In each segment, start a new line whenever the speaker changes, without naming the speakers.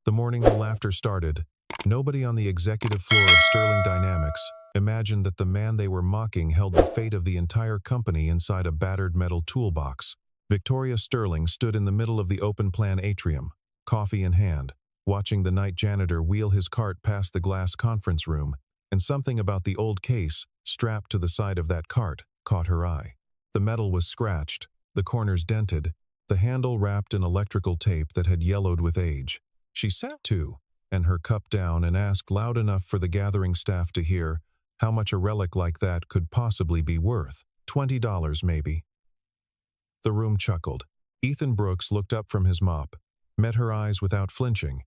The morning the laughter started, nobody on the executive floor of Sterling Dynamics imagined that the man they were mocking held the fate of the entire company inside a battered metal toolbox. Victoria Sterling stood in the middle of the open-plan atrium, coffee in hand, watching the night janitor wheel his cart past the glass conference room, and something about the old case strapped to the side of that cart caught her eye. The metal was scratched, the corners dented, the handle wrapped in electrical tape that had yellowed with age. She sat too, and her cup down, and asked loud enough for the gathering staff to hear how much a relic like that could possibly be worth. $20 maybe. The room chuckled. Ethan Brooks looked up from his mop, met her eyes without flinching,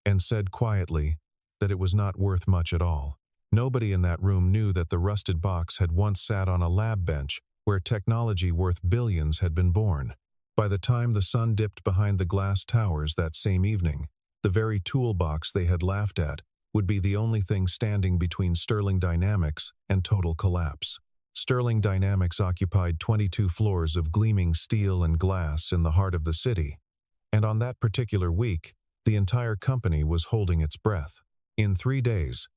and said quietly that it was not worth much at all. Nobody in that room knew that the rusted box had once sat on a lab bench where technology worth billions had been born. By the time the sun dipped behind the glass towers that same evening, the very toolbox they had laughed at would be the only thing standing between Sterling Dynamics and total collapse. Sterling Dynamics occupied 22 floors of gleaming steel and glass in the heart of the city, and on that particular week, the entire company was holding its breath. In 3 days,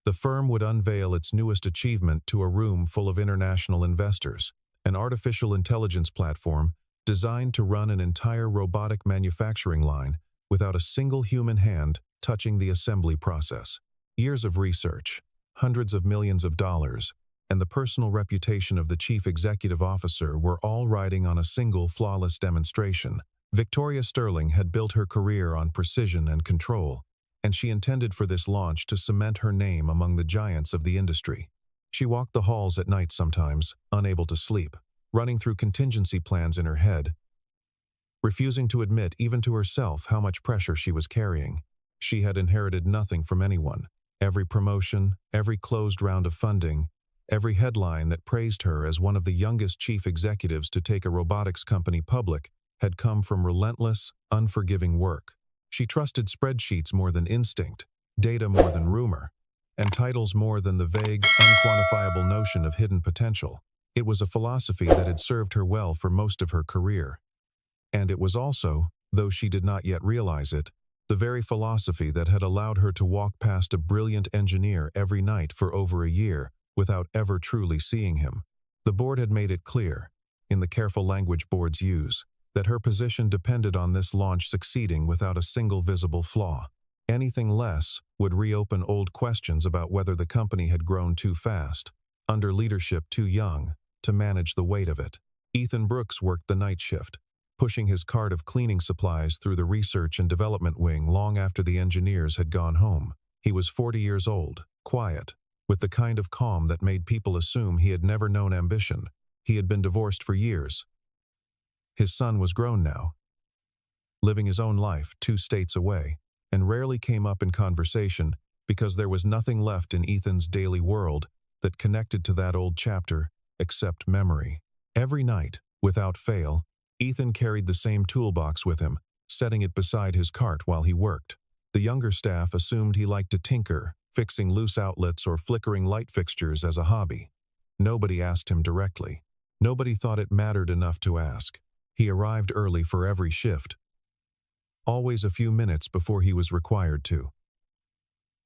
the firm would unveil its newest achievement to a room full of international investors, an artificial intelligence platform designed to run an entire robotic manufacturing line without a single human hand touching the assembly process. Years of research, hundreds of millions of dollars, and the personal reputation of the chief executive officer were all riding on a single flawless demonstration. Victoria Sterling had built her career on precision and control, and she intended for this launch to cement her name among the giants of the industry. She walked the halls at night sometimes, unable to sleep, running through contingency plans in her head, refusing to admit even to herself how much pressure she was carrying. She had inherited nothing from anyone. Every promotion, every closed round of funding, every headline that praised her as one of the youngest chief executives to take a robotics company public had come from relentless, unforgiving work. She trusted spreadsheets more than instinct, data more than rumor, and titles more than the vague, unquantifiable notion of hidden potential. It was a philosophy that had served her well for most of her career. And it was also, though she did not yet realize it, the very philosophy that had allowed her to walk past a brilliant engineer every night for over a year without ever truly seeing him. The board had made it clear, in the careful language boards use, that her position depended on this launch succeeding without a single visible flaw. Anything less would reopen old questions about whether the company had grown too fast, under leadership too young, to manage the weight of it. Ethan Brooks worked the night shift, pushing his cart of cleaning supplies through the research and development wing long after the engineers had gone home. He was 40 years old, quiet, with the kind of calm that made people assume he had never known ambition. He had been divorced for years. His son was grown now, living his own life 2 states away, and rarely came up in conversation because there was nothing left in Ethan's daily world that connected to that old chapter except memory. Every night, without fail, Ethan carried the same toolbox with him, setting it beside his cart while he worked. The younger staff assumed he liked to tinker, fixing loose outlets or flickering light fixtures as a hobby. Nobody asked him directly. Nobody thought it mattered enough to ask. He arrived early for every shift, always a few minutes before he was required to.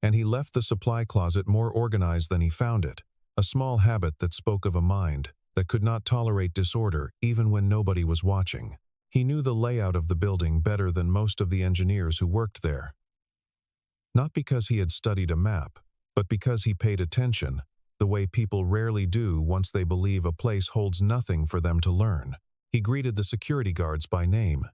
And he left the supply closet more organized than he found it, a small habit that spoke of a mind that could not tolerate disorder even when nobody was watching. He knew the layout of the building better than most of the engineers who worked there. Not because he had studied a map, but because he paid attention, the way people rarely do once they believe a place holds nothing for them to learn. He greeted the security guards by name.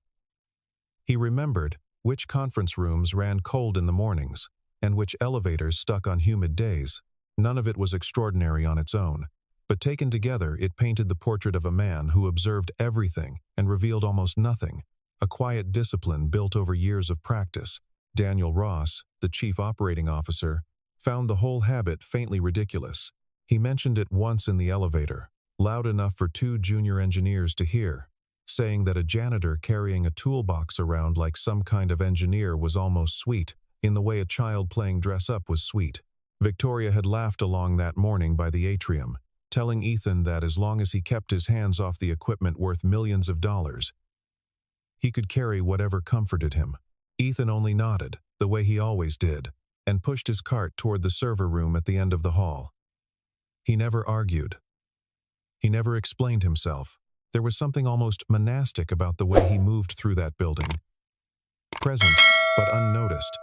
He remembered which conference rooms ran cold in the mornings, and which elevators stuck on humid days. None of it was extraordinary on its own, but taken together it painted the portrait of a man who observed everything and revealed almost nothing, a quiet discipline built over years of practice. Daniel Ross, the chief operating officer, found the whole habit faintly ridiculous. He mentioned it once in the elevator, loud enough for 2 junior engineers to hear, saying that a janitor carrying a toolbox around like some kind of engineer was almost sweet, in the way a child playing dress-up was sweet. Victoria had laughed along that morning by the atrium, telling Ethan that as long as he kept his hands off the equipment worth millions of dollars, he could carry whatever comforted him. Ethan only nodded, the way he always did, and pushed his cart toward the server room at the end of the hall. He never argued. He never explained himself. There was something almost monastic about the way he moved through that building. Present, but unnoticed.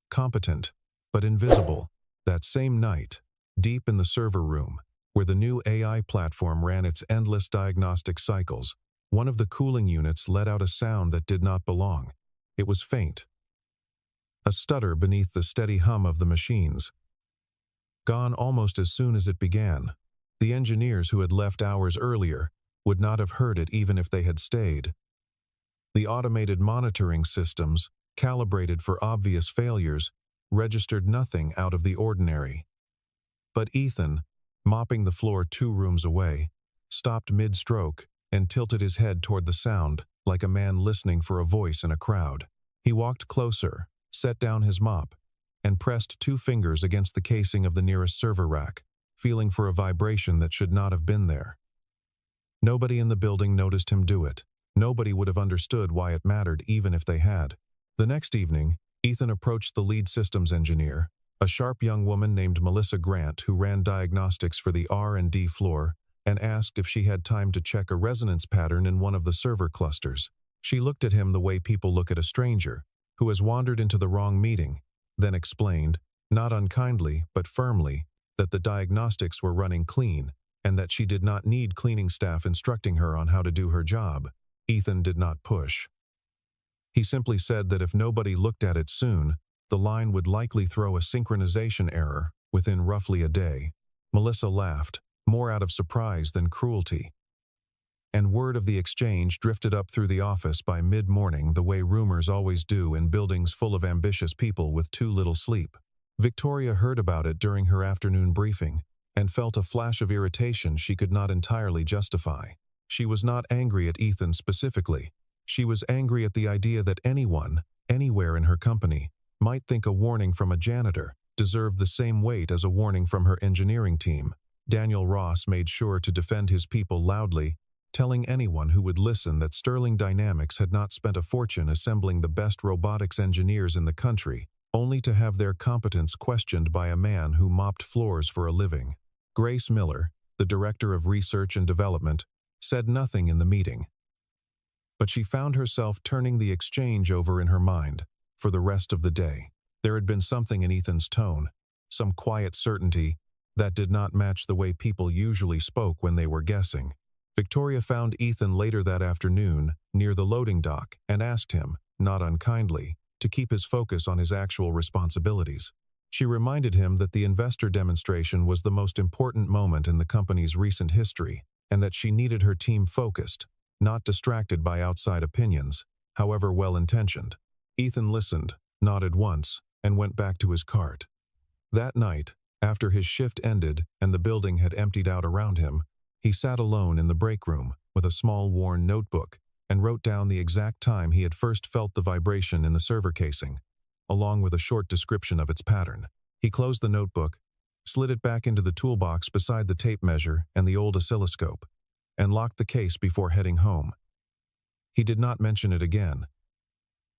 Competent, but invisible. That same night, deep in the server room, where the new AI platform ran its endless diagnostic cycles, one of the cooling units let out a sound that did not belong. It was faint. A stutter beneath the steady hum of the machines. Gone almost as soon as it began. The engineers who had left hours earlier would not have heard it even if they had stayed. The automated monitoring systems, calibrated for obvious failures, registered nothing out of the ordinary. But Ethan, mopping the floor 2 rooms away, stopped mid-stroke and tilted his head toward the sound, like a man listening for a voice in a crowd. He walked closer, set down his mop, and pressed 2 fingers against the casing of the nearest server rack, feeling for a vibration that should not have been there. Nobody in the building noticed him do it. Nobody would have understood why it mattered even if they had. The next evening, Ethan approached the lead systems engineer, a sharp young woman named Melissa Grant who ran diagnostics for the R&D floor, and asked if she had time to check a resonance pattern in one of the server clusters. She looked at him the way people look at a stranger, who has wandered into the wrong meeting, then explained, not unkindly but firmly, that the diagnostics were running clean, and that she did not need cleaning staff instructing her on how to do her job. Ethan did not push. He simply said that if nobody looked at it soon, the line would likely throw a synchronization error within roughly a day. Melissa laughed, more out of surprise than cruelty. And word of the exchange drifted up through the office by mid-morning the way rumors always do in buildings full of ambitious people with too little sleep. Victoria heard about it during her afternoon briefing, and felt a flash of irritation she could not entirely justify. She was not angry at Ethan specifically. She was angry at the idea that anyone, anywhere in her company, might think a warning from a janitor deserved the same weight as a warning from her engineering team. Daniel Ross made sure to defend his people loudly, telling anyone who would listen that Sterling Dynamics had not spent a fortune assembling the best robotics engineers in the country, only to have their competence questioned by a man who mopped floors for a living. Grace Miller, the Director of Research and Development, said nothing in the meeting. But she found herself turning the exchange over in her mind for the rest of the day. There had been something in Ethan's tone, some quiet certainty, that did not match the way people usually spoke when they were guessing. Victoria found Ethan later that afternoon near the loading dock and asked him, not unkindly, to keep his focus on his actual responsibilities. She reminded him that the investor demonstration was the most important moment in the company's recent history, and that she needed her team focused, not distracted by outside opinions, however well-intentioned. Ethan listened, nodded once, and went back to his cart. That night, after his shift ended and the building had emptied out around him, he sat alone in the break room with a small worn notebook and wrote down the exact time he had first felt the vibration in the server casing, along with a short description of its pattern. He closed the notebook, slid it back into the toolbox beside the tape measure and the old oscilloscope, and locked the case before heading home. He did not mention it again.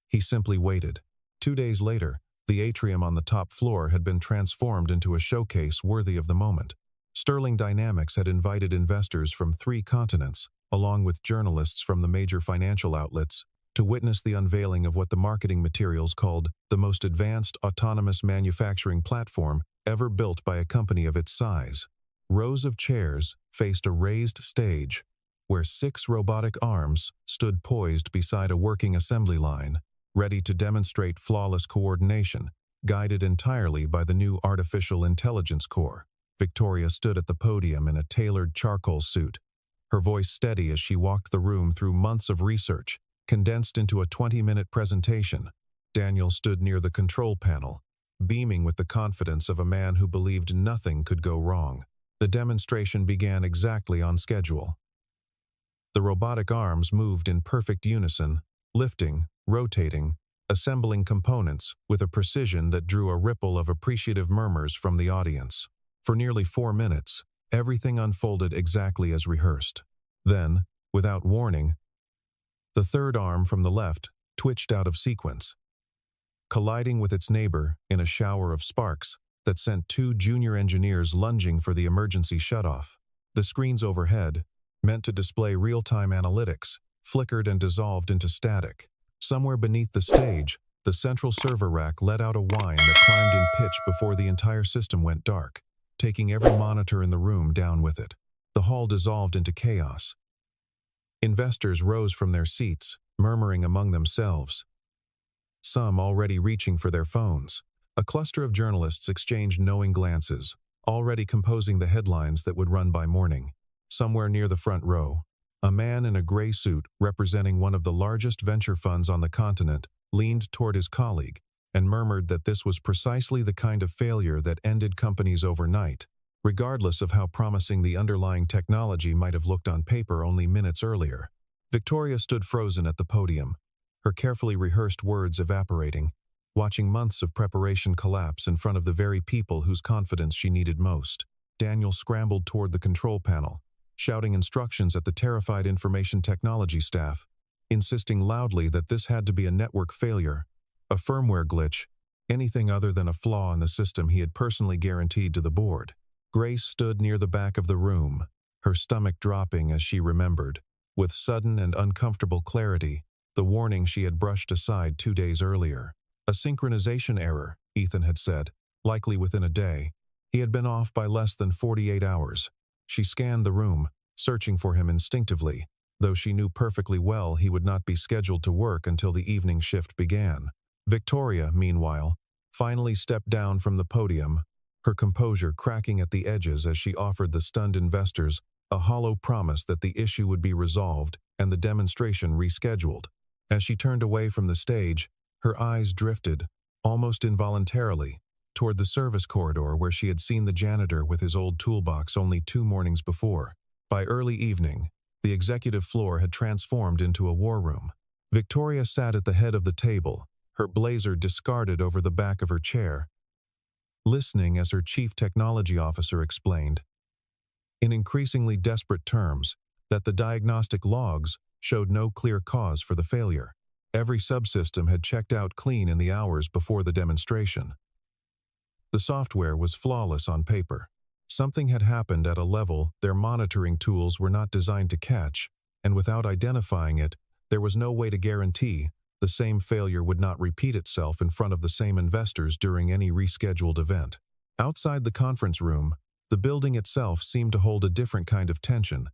He simply waited. 2 days later, the atrium on the top floor had been transformed into a showcase worthy of the moment. Sterling Dynamics had invited investors from 3 continents, along with journalists from the major financial outlets, to witness the unveiling of what the marketing materials called the most advanced autonomous manufacturing platform ever built by a company of its size. Rows of chairs faced a raised stage, where 6 robotic arms stood poised beside a working assembly line, ready to demonstrate flawless coordination, guided entirely by the new artificial intelligence core. Victoria stood at the podium in a tailored charcoal suit, her voice steady as she walked the room through months of research, condensed into a 20-minute presentation. Daniel stood near the control panel, beaming with the confidence of a man who believed nothing could go wrong. The demonstration began exactly on schedule. The robotic arms moved in perfect unison, lifting, rotating, assembling components with a precision that drew a ripple of appreciative murmurs from the audience. For nearly 4 minutes, everything unfolded exactly as rehearsed. Then, without warning, the third arm from the left twitched out of sequence, colliding with its neighbor in a shower of sparks that sent two junior engineers lunging for the emergency shutoff. The screens overhead, meant to display real-time analytics, flickered and dissolved into static. Somewhere beneath the stage, the central server rack let out a whine that climbed in pitch before the entire system went dark, taking every monitor in the room down with it. The hall dissolved into chaos. Investors rose from their seats, murmuring among themselves, some already reaching for their phones. A cluster of journalists exchanged knowing glances, already composing the headlines that would run by morning. Somewhere near the front row, a man in a gray suit representing one of the largest venture funds on the continent leaned toward his colleague and murmured that this was precisely the kind of failure that ended companies overnight, regardless of how promising the underlying technology might have looked on paper only minutes earlier. Victoria stood frozen at the podium, her carefully rehearsed words evaporating, watching months of preparation collapse in front of the very people whose confidence she needed most. Daniel scrambled toward the control panel, shouting instructions at the terrified information technology staff, insisting loudly that this had to be a network failure, a firmware glitch, anything other than a flaw in the system he had personally guaranteed to the board. Grace stood near the back of the room, her stomach dropping as she remembered, with sudden and uncomfortable clarity, the warning she had brushed aside 2 days earlier. A synchronization error, Ethan had said, likely within a day. He had been off by less than 48 hours. She scanned the room, searching for him instinctively, though she knew perfectly well he would not be scheduled to work until the evening shift began. Victoria, meanwhile, finally stepped down from the podium, her composure cracking at the edges as she offered the stunned investors a hollow promise that the issue would be resolved and the demonstration rescheduled. As she turned away from the stage, her eyes drifted, almost involuntarily, toward the service corridor where she had seen the janitor with his old toolbox only 2 mornings before. By early evening, the executive floor had transformed into a war room. Victoria sat at the head of the table, her blazer discarded over the back of her chair, listening as her chief technology officer explained, in increasingly desperate terms, that the diagnostic logs showed no clear cause for the failure. Every subsystem had checked out clean in the hours before the demonstration. The software was flawless on paper. Something had happened at a level their monitoring tools were not designed to catch, and without identifying it, there was no way to guarantee the same failure would not repeat itself in front of the same investors during any rescheduled event. Outside the conference room, the building itself seemed to hold a different kind of tension.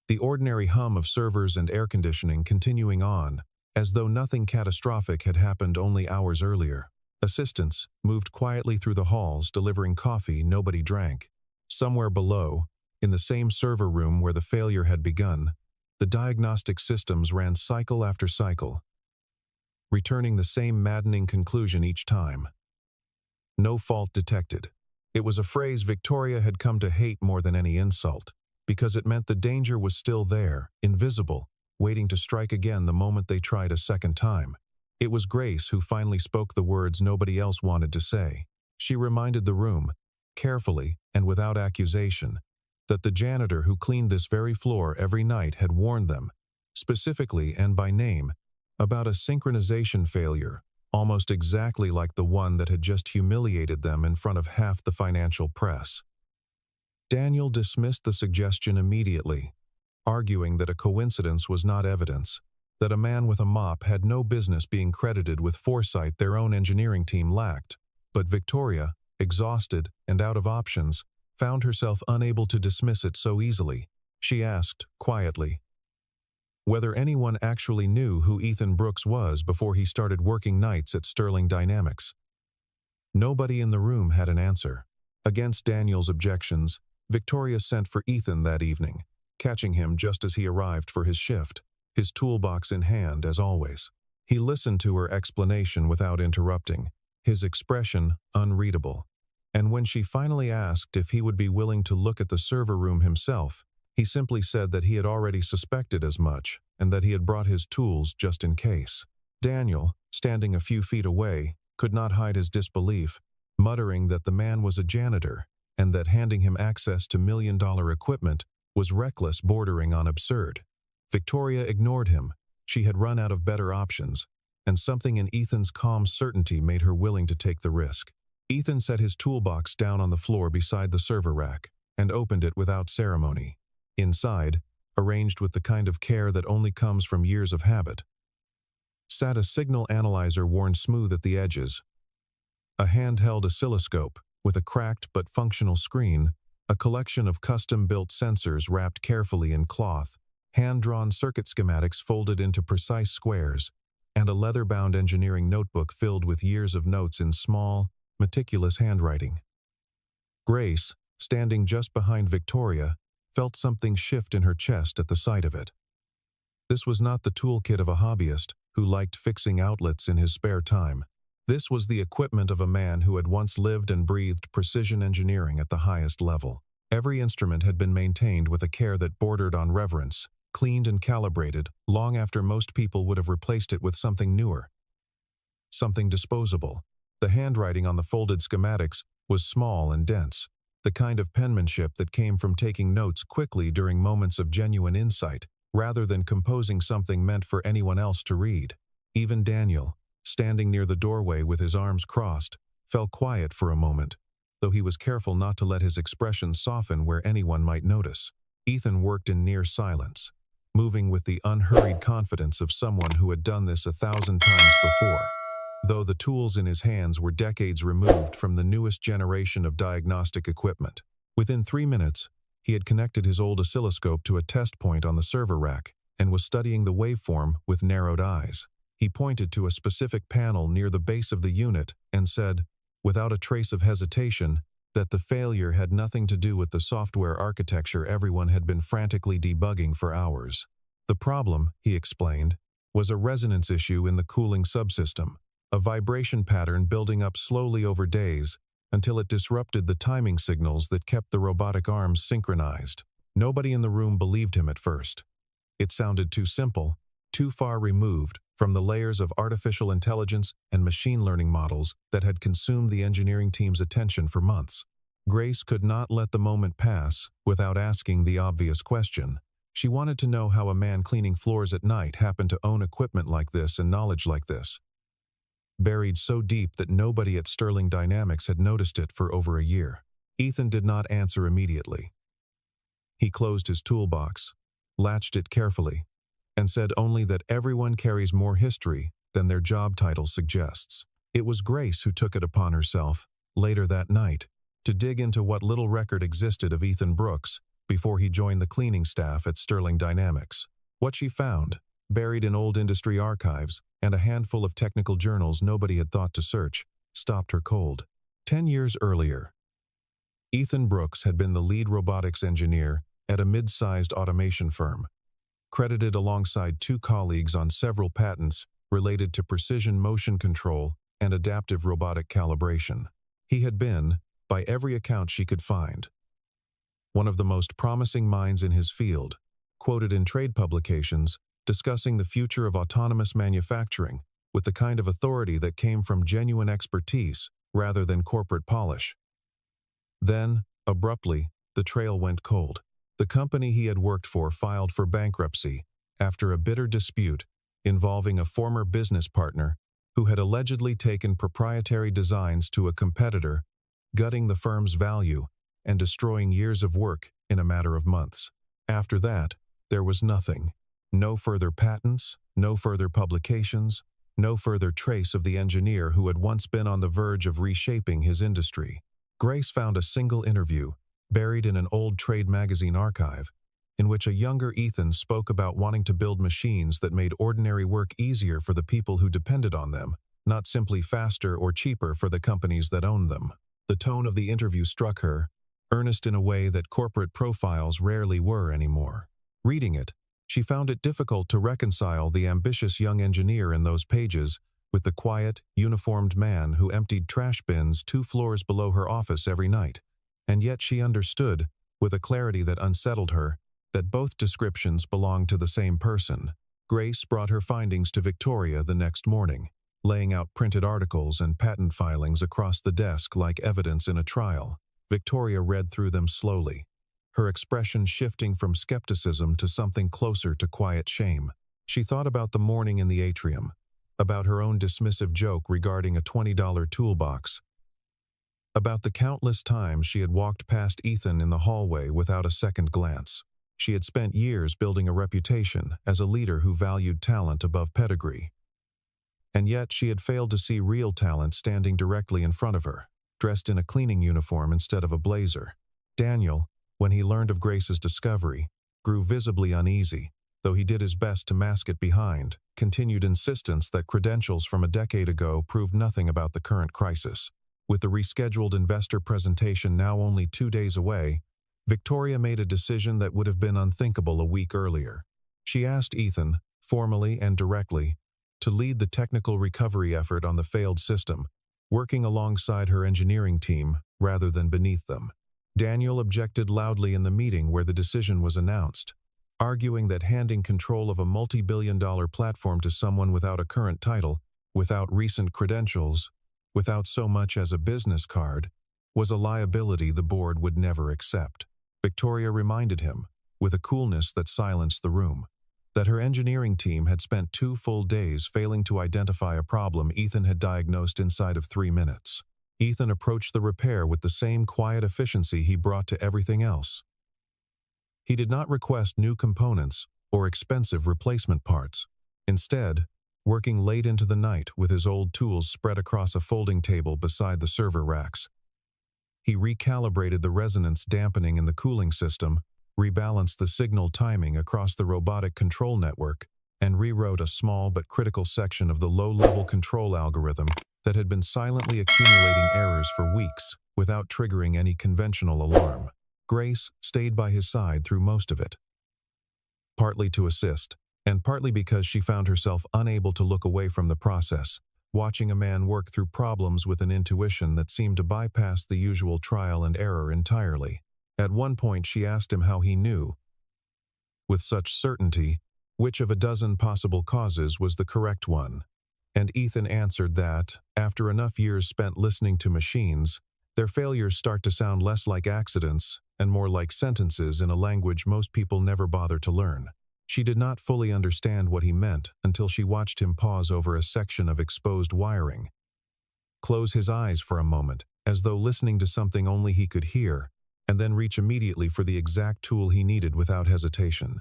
The ordinary hum of servers and air conditioning continuing on, as though nothing catastrophic had happened only hours earlier. Assistants moved quietly through the halls delivering coffee nobody drank. Somewhere below, in the same server room where the failure had begun, the diagnostic systems ran cycle after cycle, returning the same maddening conclusion each time. No fault detected. It was a phrase Victoria had come to hate more than any insult, because it meant the danger was still there, invisible, waiting to strike again the moment they tried a second time. It was Grace who finally spoke the words nobody else wanted to say. She reminded the room, carefully and without accusation, that the janitor who cleaned this very floor every night had warned them, specifically and by name, about a synchronization failure, almost exactly like the one that had just humiliated them in front of half the financial press. Daniel dismissed the suggestion immediately, arguing that a coincidence was not evidence, that a man with a mop had no business being credited with foresight their own engineering team lacked. But Victoria, exhausted and out of options, found herself unable to dismiss it so easily. She asked, quietly, whether anyone actually knew who Ethan Brooks was before he started working nights at Sterling Dynamics. Nobody in the room had an answer. Against Daniel's objections, Victoria sent for Ethan that evening, catching him just as he arrived for his shift, his toolbox in hand as always. He listened to her explanation without interrupting, his expression unreadable. And when she finally asked if he would be willing to look at the server room himself, he simply said that he had already suspected as much and that he had brought his tools just in case. Daniel, standing a few feet away, could not hide his disbelief, muttering that the man was a janitor and that handing him access to million-dollar equipment was reckless, bordering on absurd. Victoria ignored him. She had run out of better options, and something in Ethan's calm certainty made her willing to take the risk. Ethan set his toolbox down on the floor beside the server rack and opened it without ceremony. Inside, arranged with the kind of care that only comes from years of habit, sat a signal analyzer worn smooth at the edges, a handheld oscilloscope with a cracked but functional screen, a collection of custom-built sensors wrapped carefully in cloth, hand-drawn circuit schematics folded into precise squares, and a leather-bound engineering notebook filled with years of notes in small, meticulous handwriting. Grace, standing just behind Victoria, felt something shift in her chest at the sight of it. This was not the toolkit of a hobbyist who liked fixing outlets in his spare time. This was the equipment of a man who had once lived and breathed precision engineering at the highest level. Every instrument had been maintained with a care that bordered on reverence, cleaned and calibrated long after most people would have replaced it with something newer, something disposable. The handwriting on the folded schematics was small and dense, the kind of penmanship that came from taking notes quickly during moments of genuine insight, rather than composing something meant for anyone else to read. Even Daniel, standing near the doorway with his arms crossed, fell quiet for a moment, though he was careful not to let his expression soften where anyone might notice. Ethan worked in near silence, moving with the unhurried confidence of someone who had done this 1,000 times before, though the tools in his hands were decades removed from the newest generation of diagnostic equipment. Within 3 minutes, he had connected his old oscilloscope to a test point on the server rack and was studying the waveform with narrowed eyes. He pointed to a specific panel near the base of the unit and said, without a trace of hesitation, that the failure had nothing to do with the software architecture everyone had been frantically debugging for hours. The problem, he explained, was a resonance issue in the cooling subsystem, a vibration pattern building up slowly over days until it disrupted the timing signals that kept the robotic arms synchronized. Nobody in the room believed him at first. It sounded too simple, too far removed from the layers of artificial intelligence and machine learning models that had consumed the engineering team's attention for months. Grace could not let the moment pass without asking the obvious question. She wanted to know how a man cleaning floors at night happened to own equipment like this and knowledge like this, buried so deep that nobody at Sterling Dynamics had noticed it for over a year. Ethan did not answer immediately. He closed his toolbox, latched it carefully, and said only that everyone carries more history than their job title suggests. It was Grace who took it upon herself, later that night, to dig into what little record existed of Ethan Brooks before he joined the cleaning staff at Sterling Dynamics. What she found, buried in old industry archives and a handful of technical journals nobody had thought to search, stopped her cold. 10 years earlier, Ethan Brooks had been the lead robotics engineer at a mid-sized automation firm, credited alongside 2 colleagues on several patents related to precision motion control and adaptive robotic calibration. He had been, by every account she could find, one of the most promising minds in his field, quoted in trade publications discussing the future of autonomous manufacturing with the kind of authority that came from genuine expertise rather than corporate polish. Then, abruptly, the trail went cold. The company he had worked for filed for bankruptcy after a bitter dispute involving a former business partner who had allegedly taken proprietary designs to a competitor, gutting the firm's value and destroying years of work in a matter of months. After that, there was nothing. No further patents, no further publications, no further trace of the engineer who had once been on the verge of reshaping his industry. Grace found a single interview, buried in an old trade magazine archive, in which a younger Ethan spoke about wanting to build machines that made ordinary work easier for the people who depended on them, not simply faster or cheaper for the companies that owned them. The tone of the interview struck her, earnest in a way that corporate profiles rarely were anymore. Reading it, she found it difficult to reconcile the ambitious young engineer in those pages with the quiet, uniformed man who emptied trash bins 2 floors below her office every night. And yet she understood, with a clarity that unsettled her, that both descriptions belonged to the same person. Grace brought her findings to Victoria the next morning, laying out printed articles and patent filings across the desk like evidence in a trial. Victoria read through them slowly, her expression shifting from skepticism to something closer to quiet shame. She thought about the morning in the atrium, about her own dismissive joke regarding a $20 toolbox, about the countless times she had walked past Ethan in the hallway without a second glance. She had spent years building a reputation as a leader who valued talent above pedigree. And yet she had failed to see real talent standing directly in front of her, dressed in a cleaning uniform instead of a blazer. Daniel, when he learned of Grace's discovery, grew visibly uneasy, though he did his best to mask it behind continued insistence that credentials from a decade ago proved nothing about the current crisis. With the rescheduled investor presentation now only 2 days away, Victoria made a decision that would have been unthinkable a week earlier. She asked Ethan, formally and directly, to lead the technical recovery effort on the failed system, working alongside her engineering team rather than beneath them. Daniel objected loudly in the meeting where the decision was announced, arguing that handing control of a multi-billion-dollar platform to someone without a current title, without recent credentials, without so much as a business card, was a liability the board would never accept. Victoria reminded him, with a coolness that silenced the room, that her engineering team had spent 2 full days failing to identify a problem Ethan had diagnosed inside of 3 minutes. Ethan approached the repair with the same quiet efficiency he brought to everything else. He did not request new components or expensive replacement parts. Instead, working late into the night with his old tools spread across a folding table beside the server racks, he recalibrated the resonance dampening in the cooling system, rebalanced the signal timing across the robotic control network, and rewrote a small but critical section of the low-level control algorithm that had been silently accumulating errors for weeks without triggering any conventional alarm. Grace stayed by his side through most of it, partly to assist, and partly because she found herself unable to look away from the process, watching a man work through problems with an intuition that seemed to bypass the usual trial and error entirely. At one point she asked him how he knew, with such certainty, which of a dozen possible causes was the correct one, and Ethan answered that, after enough years spent listening to machines, their failures start to sound less like accidents and more like sentences in a language most people never bother to learn. She did not fully understand what he meant until she watched him pause over a section of exposed wiring, close his eyes for a moment, as though listening to something only he could hear, and then reach immediately for the exact tool he needed without hesitation.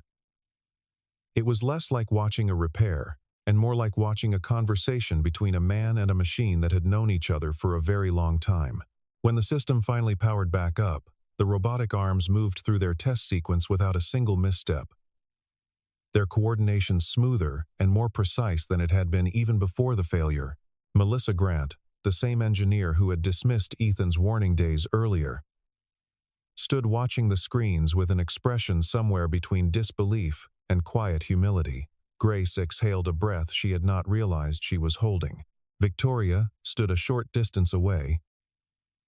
It was less like watching a repair, and more like watching a conversation between a man and a machine that had known each other for a very long time. When the system finally powered back up, the robotic arms moved through their test sequence without a single misstep, their coordination smoother and more precise than it had been even before the failure. Melissa Grant, the same engineer who had dismissed Ethan's warning days earlier, stood watching the screens with an expression somewhere between disbelief and quiet humility. Grace exhaled a breath she had not realized she was holding. Victoria stood a short distance away,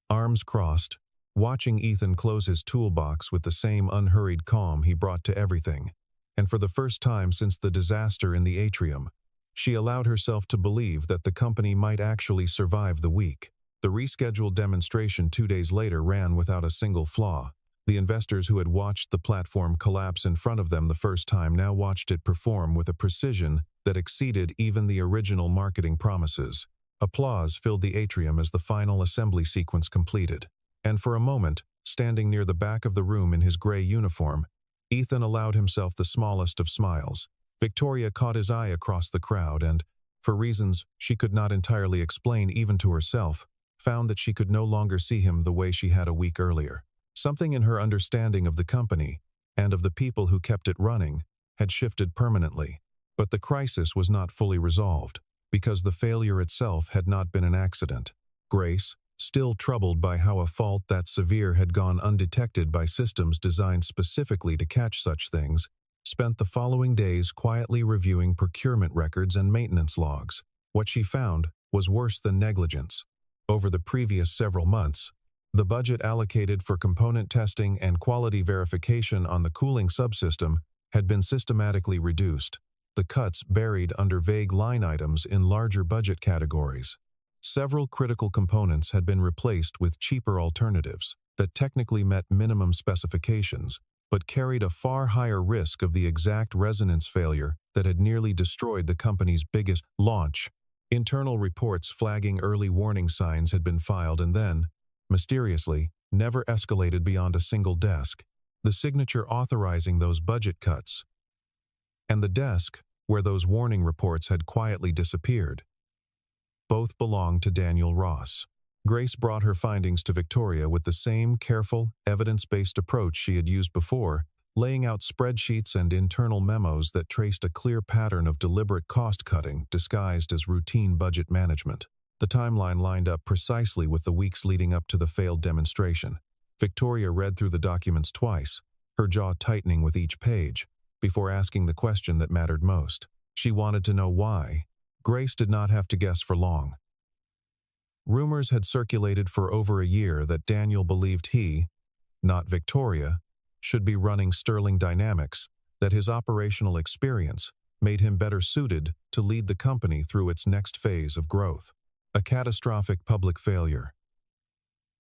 arms crossed, watching Ethan close his toolbox with the same unhurried calm he brought to everything. And for the first time since the disaster in the atrium, she allowed herself to believe that the company might actually survive the week. The rescheduled demonstration 2 days later ran without a single flaw. The investors who had watched the platform collapse in front of them the first time now watched it perform with a precision that exceeded even the original marketing promises. Applause filled the atrium as the final assembly sequence completed. And for a moment, standing near the back of the room in his gray uniform, Ethan allowed himself the smallest of smiles. Victoria caught his eye across the crowd and, for reasons she could not entirely explain even to herself, found that she could no longer see him the way she had a week earlier. Something in her understanding of the company, and of the people who kept it running, had shifted permanently. But the crisis was not fully resolved, because the failure itself had not been an accident. Grace, still troubled by how a fault that severe had gone undetected by systems designed specifically to catch such things, spent the following days quietly reviewing procurement records and maintenance logs. What she found was worse than negligence. Over the previous several months, the budget allocated for component testing and quality verification on the cooling subsystem had been systematically reduced, the cuts buried under vague line items in larger budget categories. Several critical components had been replaced with cheaper alternatives that technically met minimum specifications, but carried a far higher risk of the exact resonance failure that had nearly destroyed the company's biggest launch. Internal reports flagging early warning signs had been filed and then, mysteriously, never escalated beyond a single desk. The signature authorizing those budget cuts, and the desk where those warning reports had quietly disappeared. Both belonged to Daniel Ross. Grace brought her findings to Victoria with the same careful, evidence-based approach she had used before, laying out spreadsheets and internal memos that traced a clear pattern of deliberate cost-cutting disguised as routine budget management. The timeline lined up precisely with the weeks leading up to the failed demonstration. Victoria read through the documents twice, her jaw tightening with each page, before asking the question that mattered most. She wanted to know why. Grace did not have to guess for long. Rumors had circulated for over a year that Daniel believed he, not Victoria, should be running Sterling Dynamics, that his operational experience made him better suited to lead the company through its next phase of growth. A catastrophic public failure.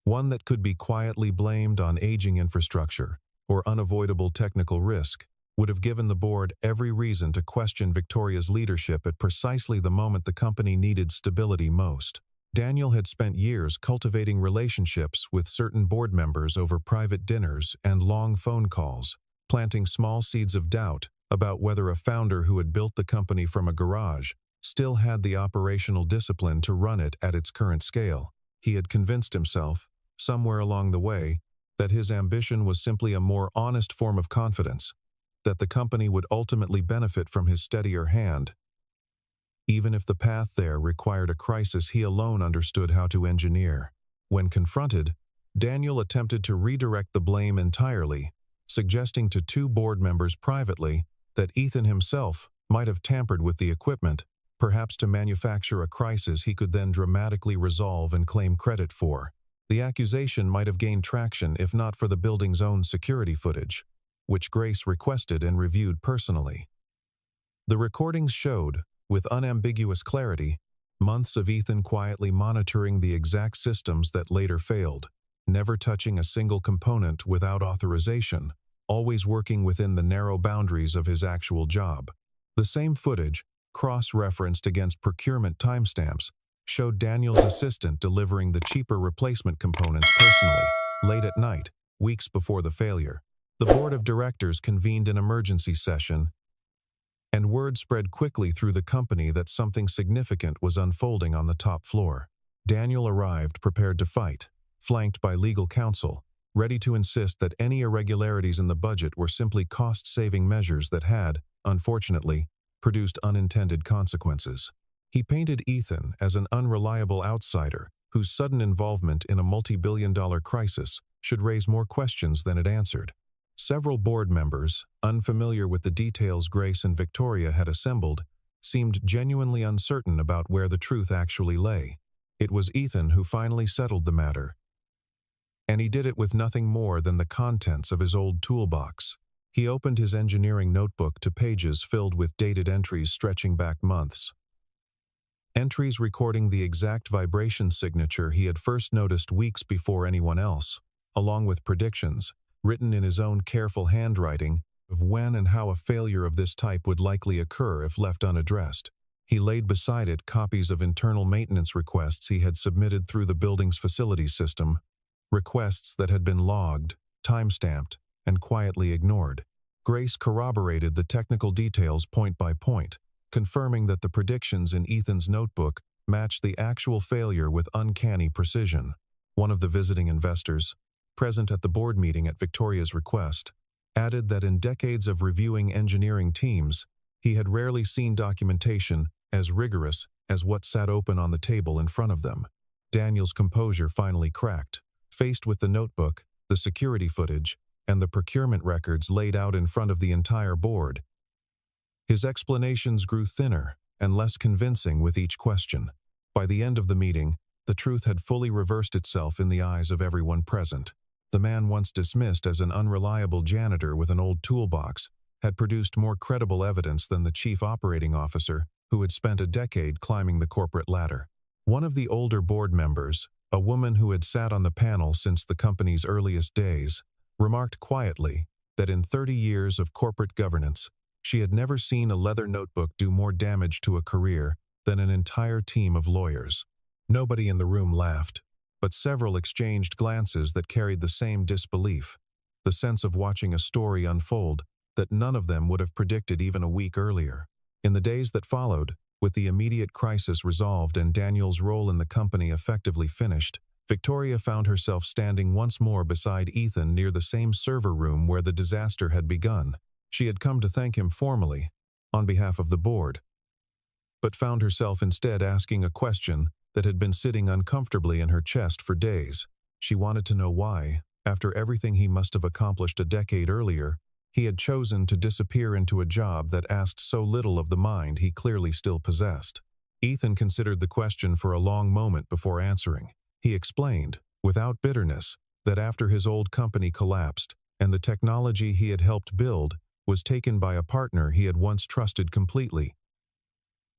One that could be quietly blamed on aging infrastructure or unavoidable technical risk would have given the board every reason to question Victoria's leadership at precisely the moment the company needed stability most. Daniel had spent years cultivating relationships with certain board members over private dinners and long phone calls, planting small seeds of doubt about whether a founder who had built the company from a garage still had the operational discipline to run it at its current scale. He had convinced himself, somewhere along the way, that his ambition was simply a more honest form of confidence, that the company would ultimately benefit from his steadier hand. Even if the path there required a crisis he alone understood how to engineer. When confronted, Daniel attempted to redirect the blame entirely, suggesting to two board members privately that Ethan himself might have tampered with the equipment, perhaps to manufacture a crisis he could then dramatically resolve and claim credit for. The accusation might have gained traction if not for the building's own security footage, which Grace requested and reviewed personally. The recordings showed, with unambiguous clarity, months of Ethan quietly monitoring the exact systems that later failed, never touching a single component without authorization, always working within the narrow boundaries of his actual job. The same footage, cross-referenced against procurement timestamps, showed Daniel's assistant delivering the cheaper replacement components personally, late at night, weeks before the failure. The board of directors convened an emergency session, and word spread quickly through the company that something significant was unfolding on the top floor. Daniel arrived prepared to fight, flanked by legal counsel, ready to insist that any irregularities in the budget were simply cost-saving measures that had, unfortunately, produced unintended consequences. He painted Ethan as an unreliable outsider whose sudden involvement in a multi-billion-dollar crisis should raise more questions than it answered. Several board members, unfamiliar with the details Grace and Victoria had assembled, seemed genuinely uncertain about where the truth actually lay. It was Ethan who finally settled the matter, and he did it with nothing more than the contents of his old toolbox. He opened his engineering notebook to pages filled with dated entries stretching back months. Entries recording the exact vibration signature he had first noticed weeks before anyone else, along with predictions, written in his own careful handwriting, of when and how a failure of this type would likely occur if left unaddressed. He laid beside it copies of internal maintenance requests he had submitted through the building's facilities system, requests that had been logged, time-stamped, and quietly ignored. Grace corroborated the technical details point by point, confirming that the predictions in Ethan's notebook matched the actual failure with uncanny precision. One of the visiting investors, present at the board meeting at Victoria's request, added that in decades of reviewing engineering teams, he had rarely seen documentation as rigorous as what sat open on the table in front of them. Daniel's composure finally cracked, faced with the notebook, the security footage, and the procurement records laid out in front of the entire board. His explanations grew thinner and less convincing with each question. By the end of the meeting, the truth had fully reversed itself in the eyes of everyone present. The man once dismissed as an unreliable janitor with an old toolbox had produced more credible evidence than the chief operating officer who had spent a decade climbing the corporate ladder. One of the older board members, a woman who had sat on the panel since the company's earliest days, remarked quietly that in 30 years of corporate governance, she had never seen a leather notebook do more damage to a career then an entire team of lawyers. Nobody in the room laughed, but several exchanged glances that carried the same disbelief, the sense of watching a story unfold that none of them would have predicted even a week earlier. In the days that followed, with the immediate crisis resolved and Daniel's role in the company effectively finished, Victoria found herself standing once more beside Ethan near the same server room where the disaster had begun. She had come to thank him formally, on behalf of the board, but found herself instead asking a question that had been sitting uncomfortably in her chest for days. She wanted to know why, after everything he must have accomplished a decade earlier, he had chosen to disappear into a job that asked so little of the mind he clearly still possessed. Ethan considered the question for a long moment before answering. He explained, without bitterness, that after his old company collapsed and the technology he had helped build was taken by a partner he had once trusted completely,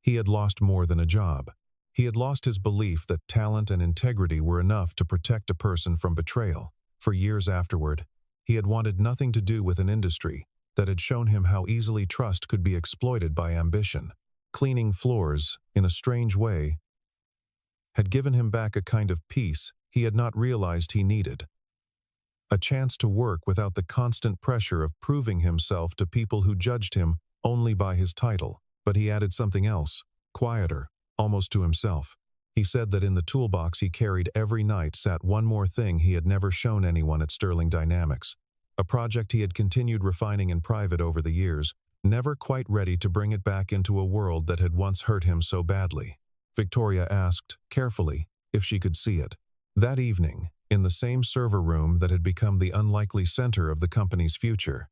he had lost more than a job. He had lost his belief that talent and integrity were enough to protect a person from betrayal. For years afterward, he had wanted nothing to do with an industry that had shown him how easily trust could be exploited by ambition. Cleaning floors, in a strange way, had given him back a kind of peace he had not realized he needed. A chance to work without the constant pressure of proving himself to people who judged him only by his title. But he added something else, quieter, almost to himself. He said that in the toolbox he carried every night sat one more thing he had never shown anyone at Sterling Dynamics, a project he had continued refining in private over the years, never quite ready to bring it back into a world that had once hurt him so badly. Victoria asked, carefully, if she could see it. That evening, in the same server room that had become the unlikely center of the company's future,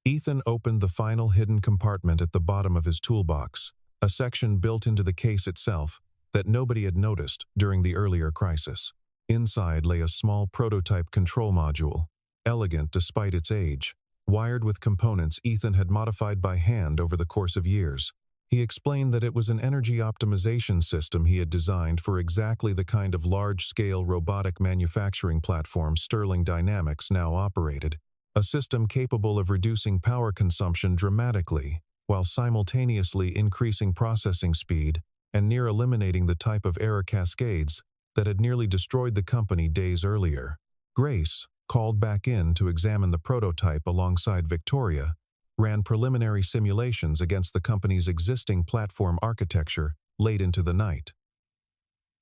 Ethan opened the final hidden compartment at the bottom of his toolbox, a section built into the case itself that nobody had noticed during the earlier crisis. Inside lay a small prototype control module, elegant despite its age, wired with components Ethan had modified by hand over the course of years. He explained that it was an energy optimization system he had designed for exactly the kind of large-scale robotic manufacturing platform Sterling Dynamics now operated, a system capable of reducing power consumption dramatically while simultaneously increasing processing speed and near eliminating the type of error cascades that had nearly destroyed the company days earlier. Grace, called back in to examine the prototype alongside Victoria, ran preliminary simulations against the company's existing platform architecture late into the night.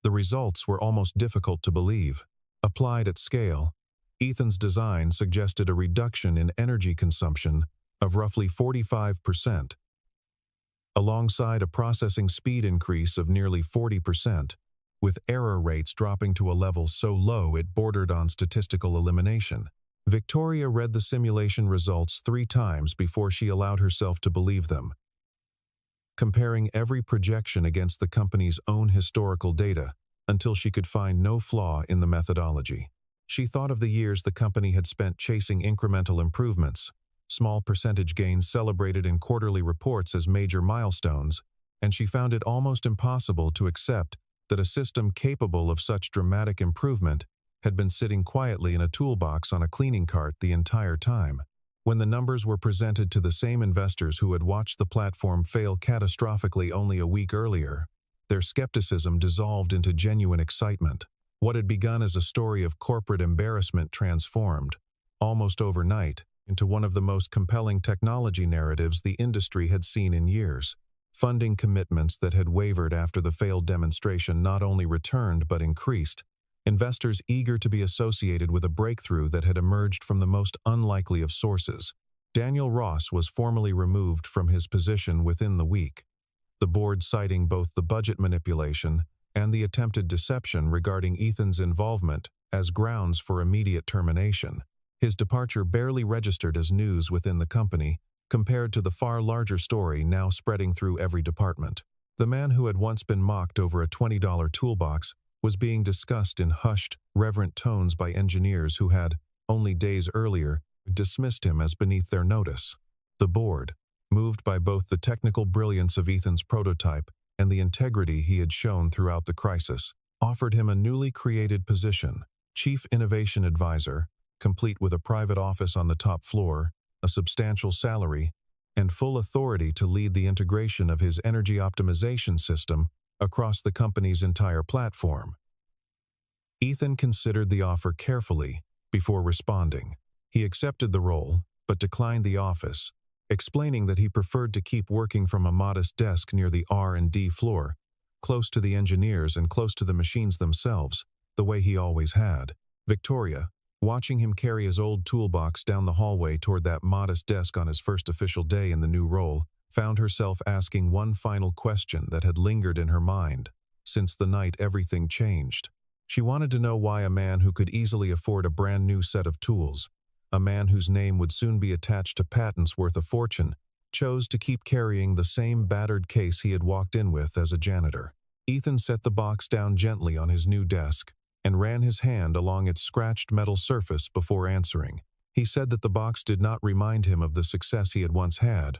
The results were almost difficult to believe. Applied at scale, Ethan's design suggested a reduction in energy consumption of roughly 45%, alongside a processing speed increase of nearly 40%, with error rates dropping to a level so low it bordered on statistical elimination. Victoria read the simulation results 3 times before she allowed herself to believe them, comparing every projection against the company's own historical data until she could find no flaw in the methodology. She thought of the years the company had spent chasing incremental improvements, small percentage gains celebrated in quarterly reports as major milestones, and she found it almost impossible to accept that a system capable of such dramatic improvement had been sitting quietly in a toolbox on a cleaning cart the entire time. When the numbers were presented to the same investors who had watched the platform fail catastrophically only a week earlier, their skepticism dissolved into genuine excitement. What had begun as a story of corporate embarrassment transformed, almost overnight, into one of the most compelling technology narratives the industry had seen in years. Funding commitments that had wavered after the failed demonstration not only returned but increased, investors eager to be associated with a breakthrough that had emerged from the most unlikely of sources. Daniel Ross was formally removed from his position within the week, the board citing both the budget manipulation and the attempted deception regarding Ethan's involvement as grounds for immediate termination. His departure barely registered as news within the company, compared to the far larger story now spreading through every department. The man who had once been mocked over a $20 toolbox was being discussed in hushed, reverent tones by engineers who had, only days earlier, dismissed him as beneath their notice. The board, moved by both the technical brilliance of Ethan's prototype and the integrity he had shown throughout the crisis, offered him a newly created position, Chief Innovation Advisor, complete with a private office on the top floor, a substantial salary, and full authority to lead the integration of his energy optimization system across the company's entire platform. Ethan considered the offer carefully before responding. He accepted the role, but declined the office, explaining that he preferred to keep working from a modest desk near the R&D floor, close to the engineers and close to the machines themselves, the way he always had. Victoria, watching him carry his old toolbox down the hallway toward that modest desk on his first official day in the new role, found herself asking one final question that had lingered in her mind since the night everything changed. She wanted to know why a man who could easily afford a brand new set of tools, a man whose name would soon be attached to patents worth a fortune, chose to keep carrying the same battered case he had walked in with as a janitor. Ethan set the box down gently on his new desk and ran his hand along its scratched metal surface before answering. He said that the box did not remind him of the success he had once had,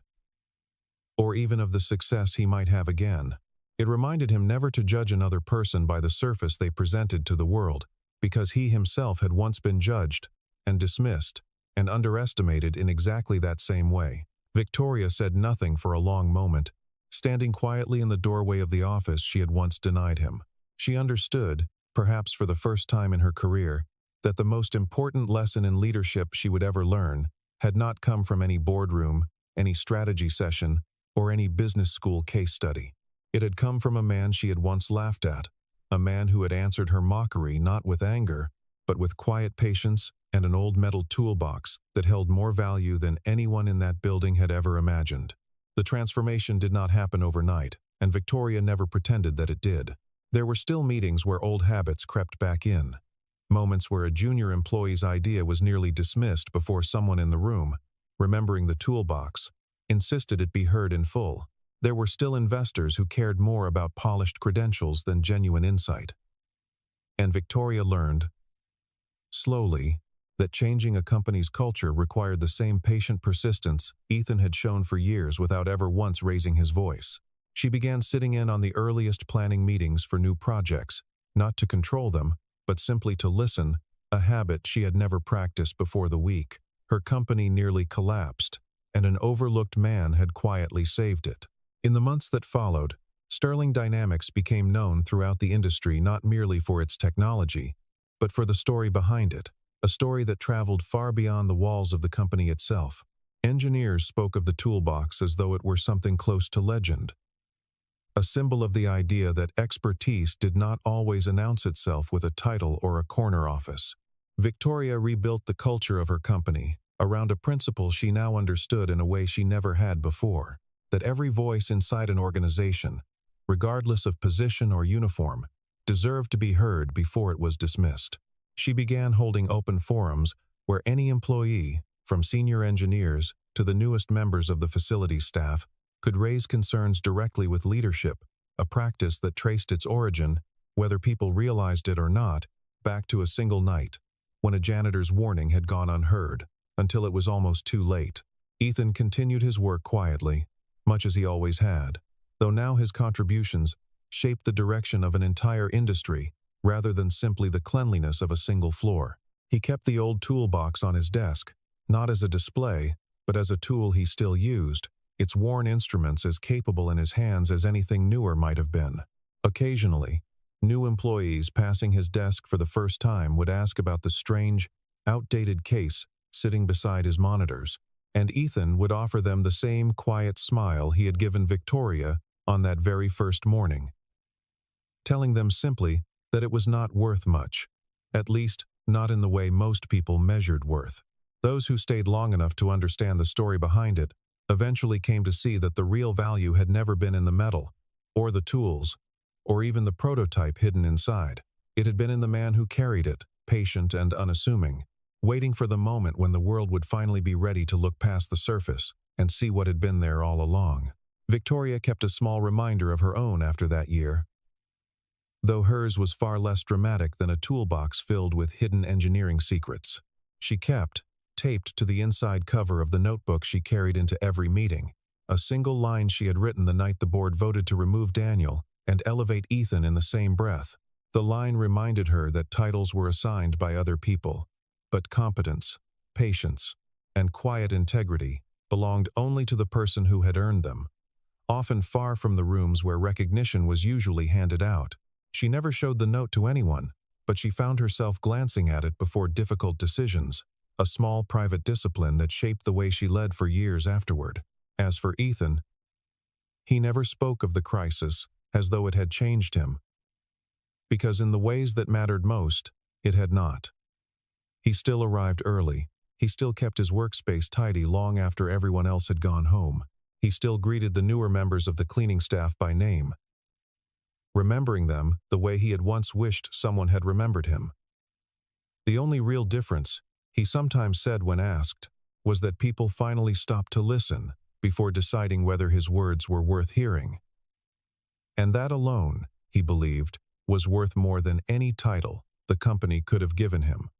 or even of the success he might have again. It reminded him never to judge another person by the surface they presented to the world, because he himself had once been judged and dismissed and underestimated in exactly that same way. Victoria said nothing for a long moment, standing quietly in the doorway of the office she had once denied him. She understood, perhaps for the first time in her career, that the most important lesson in leadership she would ever learn had not come from any boardroom, any strategy session, or any business school case study. It had come from a man she had once laughed at, a man who had answered her mockery not with anger, but with quiet patience and an old metal toolbox that held more value than anyone in that building had ever imagined. The transformation did not happen overnight, and Victoria never pretended that it did. There were still meetings where old habits crept back in, moments where a junior employee's idea was nearly dismissed before someone in the room, remembering the toolbox, insisted it be heard in full. There were still investors who cared more about polished credentials than genuine insight. And Victoria learned, slowly, that changing a company's culture required the same patient persistence Ethan had shown for years without ever once raising his voice. She began sitting in on the earliest planning meetings for new projects, not to control them, but simply to listen, a habit she had never practiced before the week. Her company nearly collapsed, and an overlooked man had quietly saved it. In the months that followed, Sterling Dynamics became known throughout the industry not merely for its technology, but for the story behind it, a story that traveled far beyond the walls of the company itself. Engineers spoke of the toolbox as though it were something close to legend, a symbol of the idea that expertise did not always announce itself with a title or a corner office. Victoria rebuilt the culture of her company around a principle she now understood in a way she never had before, that every voice inside an organization, regardless of position or uniform, deserved to be heard before it was dismissed. She began holding open forums where any employee, from senior engineers to the newest members of the facility staff, could raise concerns directly with leadership, a practice that traced its origin, whether people realized it or not, back to a single night, when a janitor's warning had gone unheard, until it was almost too late. Ethan continued his work quietly, much as he always had, though now his contributions shaped the direction of an entire industry rather than simply the cleanliness of a single floor. He kept the old toolbox on his desk, not as a display, but as a tool he still used, its worn instruments as capable in his hands as anything newer might have been. Occasionally, new employees passing his desk for the first time would ask about the strange, outdated case sitting beside his monitors, and Ethan would offer them the same quiet smile he had given Victoria on that very first morning, telling them simply that it was not worth much, at least not in the way most people measured worth. Those who stayed long enough to understand the story behind it eventually came to see that the real value had never been in the metal, or the tools, or even the prototype hidden inside. It had been in the man who carried it, patient and unassuming, waiting for the moment when the world would finally be ready to look past the surface and see what had been there all along. Victoria kept a small reminder of her own after that year, though hers was far less dramatic than a toolbox filled with hidden engineering secrets. She kept, taped to the inside cover of the notebook she carried into every meeting, a single line she had written the night the board voted to remove Daniel and elevate Ethan in the same breath. The line reminded her that titles were assigned by other people, but competence, patience, and quiet integrity belonged only to the person who had earned them, often far from the rooms where recognition was usually handed out. She never showed the note to anyone, but she found herself glancing at it before difficult decisions, a small private discipline that shaped the way she led for years afterward. As for Ethan, he never spoke of the crisis as though it had changed him, because in the ways that mattered most, it had not. He still arrived early. He still kept his workspace tidy long after everyone else had gone home. He still greeted the newer members of the cleaning staff by name, remembering them the way he had once wished someone had remembered him. The only real difference, he sometimes said when asked, was that people finally stopped to listen before deciding whether his words were worth hearing. And that alone, he believed, was worth more than any title the company could have given him.